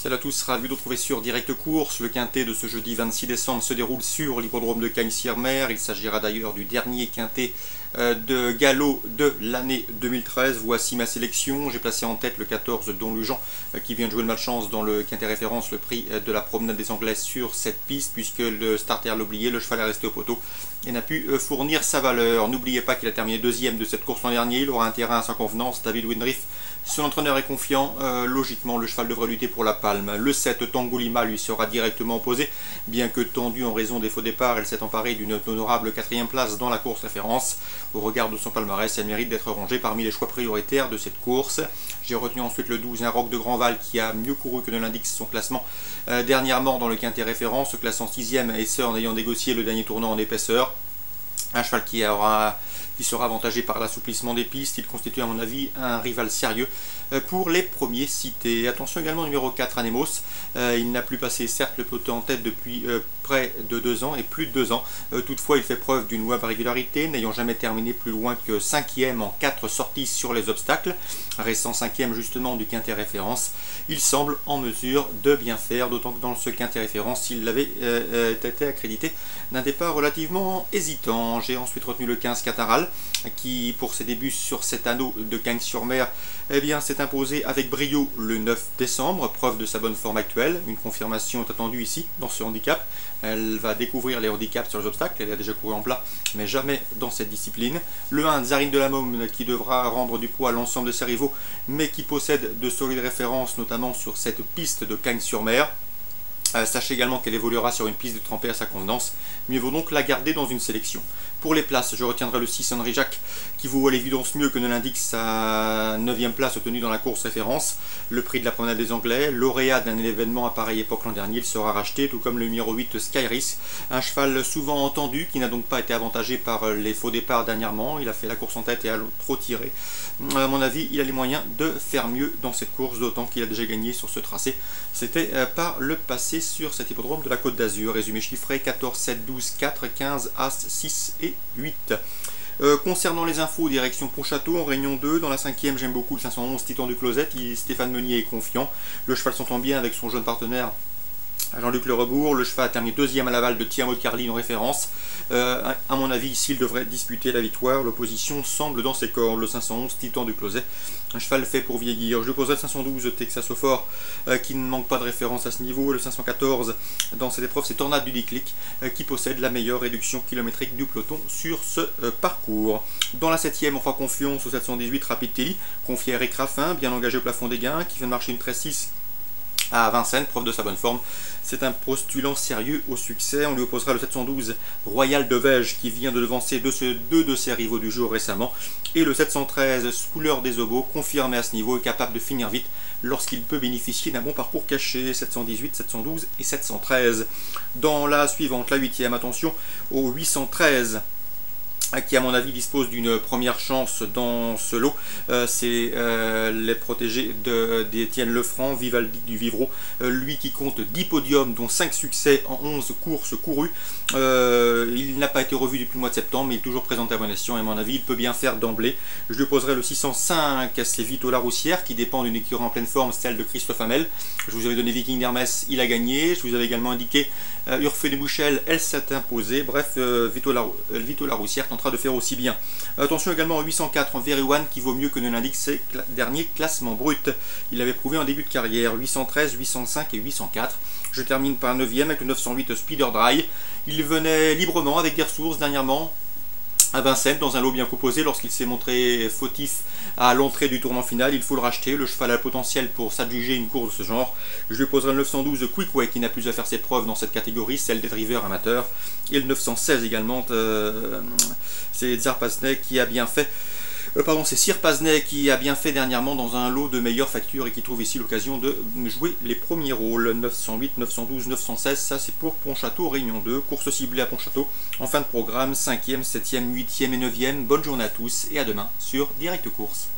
Salut à tous, ravi de vous retrouver sur Direct Course. Le quintet de ce jeudi 26 décembre se déroule sur l'hippodrome de Cagnes-sur-Mer. Il s'agira d'ailleurs du dernier quintet de galop de l'année 2013. Voici ma sélection. J'ai placé en tête le 14 Don Lujan qui vient de jouer de malchance dans le quintet référence, le prix de la promenade des Anglais sur cette piste, puisque le starter l'a oublié, le cheval est resté au poteau et n'a pu fournir sa valeur. N'oubliez pas qu'il a terminé deuxième de cette course l'an dernier. Il aura un terrain à sa convenance. David Windriff, son entraîneur, est confiant. Logiquement, le cheval devrait lutter pour la palme. Le 7 Tangolima lui sera directement opposé, bien que tendu en raison des faux départs. Elle s'est emparée d'une honorable 4e place dans la course référence. Au regard de son palmarès, elle mérite d'être rangée parmi les choix prioritaires de cette course. J'ai retenu ensuite le 12, un Roc de Grandval, qui a mieux couru que ne l'indique son classement dernièrement dans le quintet référence, se classe en 6e et ce en ayant négocié le dernier tournant en épaisseur. Un cheval qui sera avantagé par l'assouplissement des pistes. Il constitue à mon avis un rival sérieux pour les premiers cités. Attention également numéro 4 Anemos. Il n'a plus passé certes le peloton en tête depuis près de 2 ans et plus de 2 ans. Toutefois il fait preuve d'une louable régularité, n'ayant jamais terminé plus loin que 5e en 4 sorties sur les obstacles, restant 5e justement du quintet référence. Il semble en mesure de bien faire, d'autant que dans ce quintet référence il avait été accrédité d'un départ relativement hésitant. J'ai ensuite retenu le 15 Cataral, qui pour ses débuts sur cet anneau de Cagnes-sur-Mer s'est imposé avec brio le 9 décembre, preuve de sa bonne forme actuelle. Une confirmation est attendue ici dans ce handicap. Elle va découvrir les handicaps sur les obstacles. Elle a déjà couru en plat, mais jamais dans cette discipline. Le 1 Zarine de la Môme, qui devra rendre du poids à l'ensemble de ses rivaux, mais qui possède de solides références, notamment sur cette piste de Cagnes-sur-Mer. Sachez également qu'elle évoluera sur une piste de trempée à sa convenance. Mieux vaut donc la garder dans une sélection. Pour les places, je retiendrai le 6 Henri Jacques, qui vaut à l'évidence mieux que ne l'indique sa 9e place obtenue dans la course référence. Le prix de la promenade des Anglais, lauréat d'un événement à pareille époque l'an dernier, il sera racheté, tout comme le numéro 8 Skyris, un cheval souvent entendu, qui n'a donc pas été avantagé par les faux départs dernièrement. Il a fait la course en tête et a trop tiré. À mon avis, il a les moyens de faire mieux dans cette course, d'autant qu'il a déjà gagné sur ce tracé. C'était par le passé sur cet hippodrome de la Côte d'Azur. Résumé chiffré 14, 7, 12, 4, 15, As, 6 et 8. Concernant les infos, direction Pontchâteau en Réunion 2. Dans la 5e, j'aime beaucoup le 511 Titan du Closet. Stéphane Meunier est confiant. Le cheval s'entend bien avec son jeune partenaire Jean-Luc Le Rebourg. Le cheval a terminé 2e à l'aval de Tiamo de Carline en référence. À mon avis, ici, il devrait disputer la victoire. L'opposition semble dans ses cordes. Le 511 Titan du Closet, un cheval fait pour vieillir. Je poserai le 512 Texas au Fort, qui ne manque pas de référence à ce niveau. Le 514 dans cette épreuve, c'est Tornade du Déclic, qui possède la meilleure réduction kilométrique du peloton sur ce parcours. Dans la 7e, on fera confiance au 718 Rapid Telly, confié à Eric Raffin, bien engagé au plafond des gains, qui vient de marcher une 13-6 à Vincennes, preuve de sa bonne forme. C'est un postulant sérieux au succès. On lui opposera le 712 Royal de Vège, qui vient de devancer deux de ses rivaux du jour récemment, et le 713 Couleur des Obos, confirmé à ce niveau et capable de finir vite lorsqu'il peut bénéficier d'un bon parcours caché. 718, 712 et 713. Dans la suivante, la 8e, attention au 813, qui à mon avis dispose d'une première chance dans ce lot. C'est les protégés d'Étienne Lefranc, Vivaldi du Vivreau, lui qui compte 10 podiums dont 5 succès en 11 courses courues. Il n'a pas été revu depuis le mois de septembre, mais il est toujours présenté à bon escient et à mon avis il peut bien faire d'emblée. Je lui poserai le 605, c'est Vito Laroussière, qui dépend d'une écurie en pleine forme, celle de Christophe Hamel. Je vous avais donné Viking d'Hermès, il a gagné. Je vous avais également indiqué Urfé de Bouchel, elle s'est imposée. Bref, Vito Laroussière tentera de faire aussi bien. Attention également au 804 en Very One, qui vaut mieux que ne l'indique ses derniers classements bruts. Il avait prouvé en début de carrière. 813, 805 et 804. Je termine par 9e avec le 908 Speeder Dry. Il venait librement avec des ressources dernièrement à Vincennes dans un lot bien composé. Lorsqu'il s'est montré fautif à l'entrée du tournant final, il faut le racheter. Le cheval a le potentiel pour s'adjuger une course de ce genre. Je lui poserai le 912 Quickway, qui n'a plus à faire ses preuves dans cette catégorie, celle des drivers amateurs, et le 916 également, c'est Tsar Paznet qui a bien fait. C'est Sir Paznet qui a bien fait dernièrement dans un lot de meilleure facture et qui trouve ici l'occasion de jouer les premiers rôles. 908, 912, 916, ça c'est pour Pontchâteau Réunion 2, course ciblée à Pontchâteau. En fin de programme, 5e, 7e, 8e et 9e. Bonne journée à tous et à demain sur Direct Course.